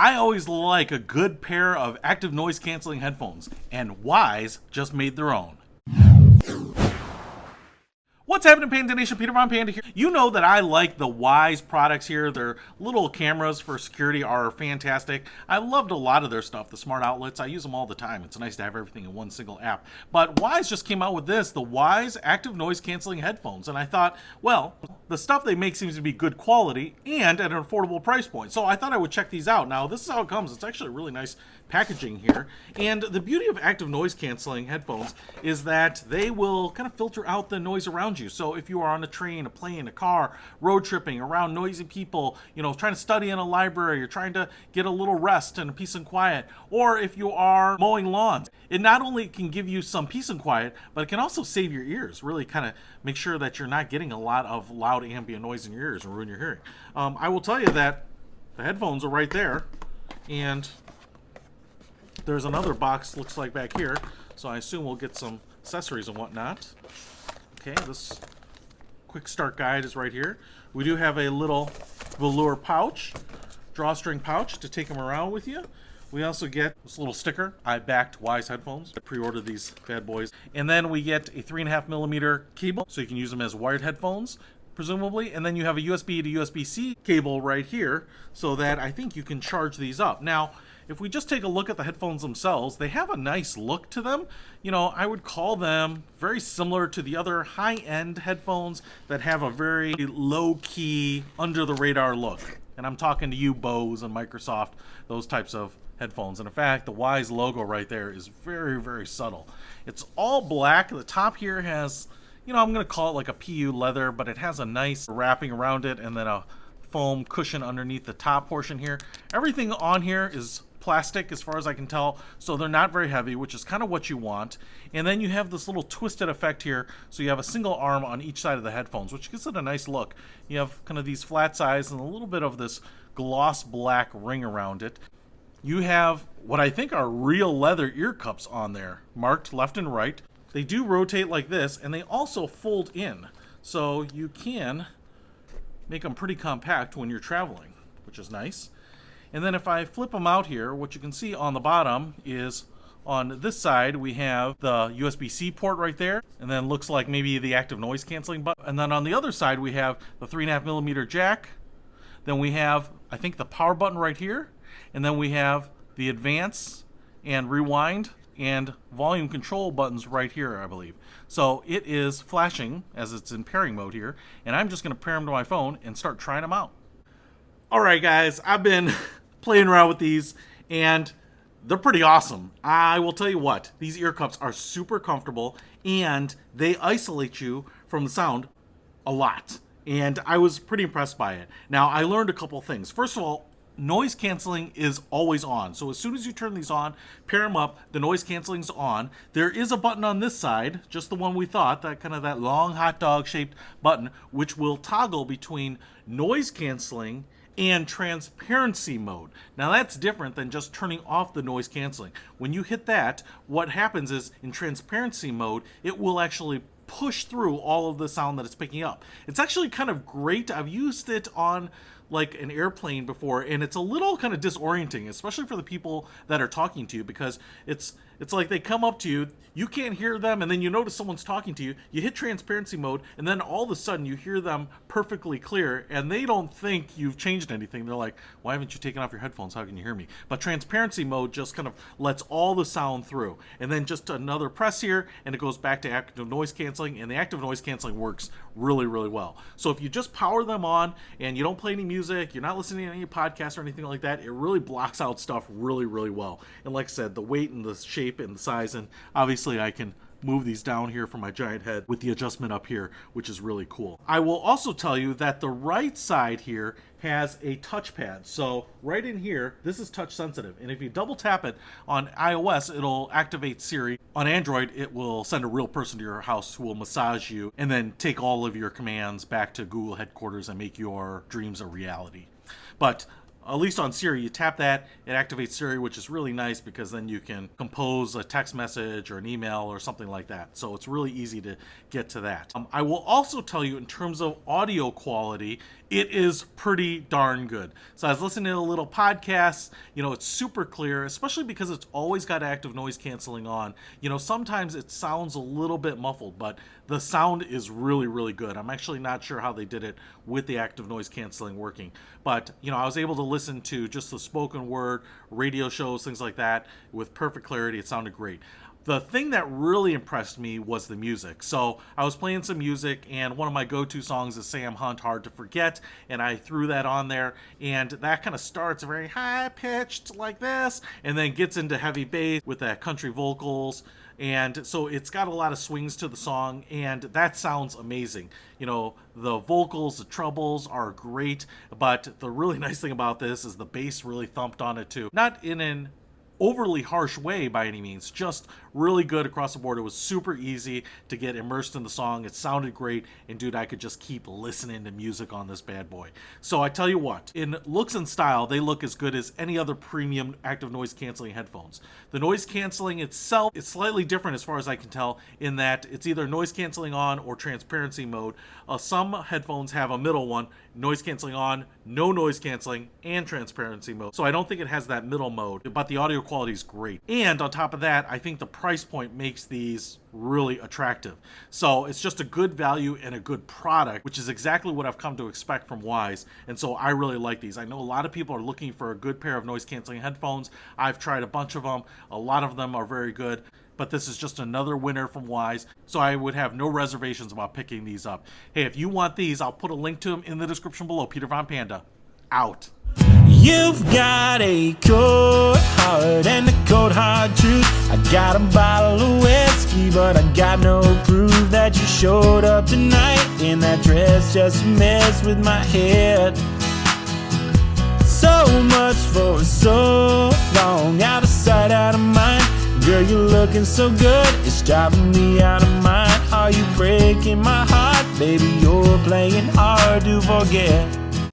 I always like a good pair of active noise canceling headphones, and Wyze just made their own. What's happening, Panda Nation? Peter Von Panda here. You know that I like the Wyze products here. Their little cameras for security are fantastic. I loved a lot of their stuff, the smart outlets. I use them all the time. It's nice to have everything in one single app. But Wyze just came out with this, the Wyze active noise canceling headphones. And I thought, well, the stuff they make seems to be good quality and at an affordable price point. So I thought I would check these out. Now, this is how it comes. It's actually really nice packaging here. And the beauty of active noise canceling headphones is that they will kind of filter out the noise around you. So if you are on a train, a plane, a car, road tripping, around noisy people, trying to study in a library, you're trying to get a little rest and peace and quiet, or if you are mowing lawns, it not only can give you some peace and quiet, but it can also save your ears, really kind of make sure that you're not getting a lot of loud ambient noise in your ears and ruin your hearing. I will tell you that the headphones are right there, and there's another box, looks like, back here, so I assume we'll get some accessories and whatnot. Okay, this quick start guide is right here. We do have a little velour pouch, drawstring pouch to take them around with you. We also get this little sticker. I backed Wyze headphones. I pre-ordered these bad boys. And then we get a 3.5mm cable, so you can use them as wired headphones, presumably. And then you have a USB to USB-C cable right here, so that I think you can charge these up. Now, if we just take a look at the headphones themselves, they have a nice look to them. I would call them very similar to the other high-end headphones that have a very low-key, under-the-radar look. And I'm talking to you, Bose and Microsoft, those types of headphones. And in fact, the Wyze logo right there is very, very subtle. It's all black. The top here has, I'm going to call it like a PU leather, but it has a nice wrapping around it and then a foam cushion underneath the top portion here. Everything on here is plastic as far as I can tell, so they're not very heavy, which is kind of what you want. And then you have this little twisted effect here, so you have a single arm on each side of the headphones, which gives it a nice look. You have kind of these flat sides and a little bit of this gloss black ring around it. You have what I think are real leather ear cups on there, marked left and right. They do rotate like this, and they also fold in, so you can make them pretty compact when you're traveling, which is nice. And then if I flip them out here, what you can see on the bottom is on this side we have the USB-C port right there, and then looks like maybe the active noise canceling button. And then on the other side we have the 3.5mm jack. Then we have, I think, the power button right here. And then we have the advance and rewind and volume control buttons right here, I believe. So it is flashing as it's in pairing mode here, and I'm just going to pair them to my phone and start trying them out. Alright guys, I've been playing around with these, and they're pretty awesome. I will tell you what, these ear cups are super comfortable, and they isolate you from the sound a lot. And I was pretty impressed by it. Now, I learned a couple things. First of all, noise canceling is always on. So as soon as you turn these on, pair them up, the noise canceling's on. There is a button on this side, just the one we thought, that kind of that long hot dog shaped button, which will toggle between noise canceling and transparency mode. Now that's different than just turning off the noise canceling. When you hit that, what happens is in transparency mode, it will actually push through all of the sound that it's picking up. It's actually kind of great. I've used it on like an airplane before, and it's a little kind of disorienting, especially for the people that are talking to you, because it's like they come up to you, you can't hear them, and then you notice someone's talking to you, you hit transparency mode, and then all of a sudden you hear them perfectly clear, and they don't think you've changed anything. They're like, why haven't you taken off your headphones? How can you hear me? But transparency mode just kind of lets all the sound through, and then just another press here, and it goes back to active noise canceling, and the active noise canceling works really, really well. So if you just power them on, and you don't play any music, you're not listening to any podcasts or anything like that, it really blocks out stuff really, really well. And like I said, the weight and the shape and the size, and obviously I can move these down here from my giant head with the adjustment up here, which is really cool. I will also tell you that the right side here has a touchpad. So right in here, this is touch sensitive. And if you double tap it on iOS, it'll activate Siri. On Android, it will send a real person to your house who will massage you and then take all of your commands back to Google headquarters and make your dreams a reality. But at least on Siri, you tap that, it activates Siri, which is really nice because then you can compose a text message or an email or something like that. So it's really easy to get to that. I will also tell you, in terms of audio quality, it is pretty darn good. So I was listening to a little podcast, it's super clear, especially because it's always got active noise canceling on. Sometimes it sounds a little bit muffled, but the sound is really, really good. I'm actually not sure how they did it with the active noise canceling working. But, I was able to listen to just the spoken word, radio shows, things like that with perfect clarity. It sounded great. The thing that really impressed me was the music. So I was playing some music, and one of my go-to songs is Sam Hunt, Hard to Forget, and I threw that on there, and that kind of starts very high-pitched like this, and then gets into heavy bass with that country vocals, and so it's got a lot of swings to the song, and that sounds amazing. The vocals, the trebles are great, but the really nice thing about this is the bass really thumped on it too. Not in an overly harsh way by any means, just really good across the board. It was super easy to get immersed in the song. It sounded great, and dude, I could just keep listening to music on this bad boy. So I tell you what, in looks and style, they look as good as any other premium active noise canceling headphones. The noise canceling itself is slightly different as far as I can tell, in that it's either noise canceling on or transparency mode. Some headphones have a middle one, noise canceling on, no noise canceling, and transparency mode. So I don't think it has that middle mode, but the audio quality is great. And on top of that, I think the price point makes these really attractive. So it's just a good value and a good product, which is exactly what I've come to expect from Wyze. And so I really like these. I know a lot of people are looking for a good pair of noise canceling headphones. I've tried a bunch of them. A lot of them are very good, but this is just another winner from Wyze, so I would have no reservations about picking these up. Hey, if you want these, I'll put a link to them in the description below. Peter Von Panda, out. You've got a cold heart and a cold hard truth. I got a bottle of whiskey, but I got no proof that you showed up tonight in that dress just to mess with my head. So much for so long, out of sight, out of mind. Girl, you're looking so good, it's driving me out of mind. Are you breaking my heart? Baby, you're playing hard to forget.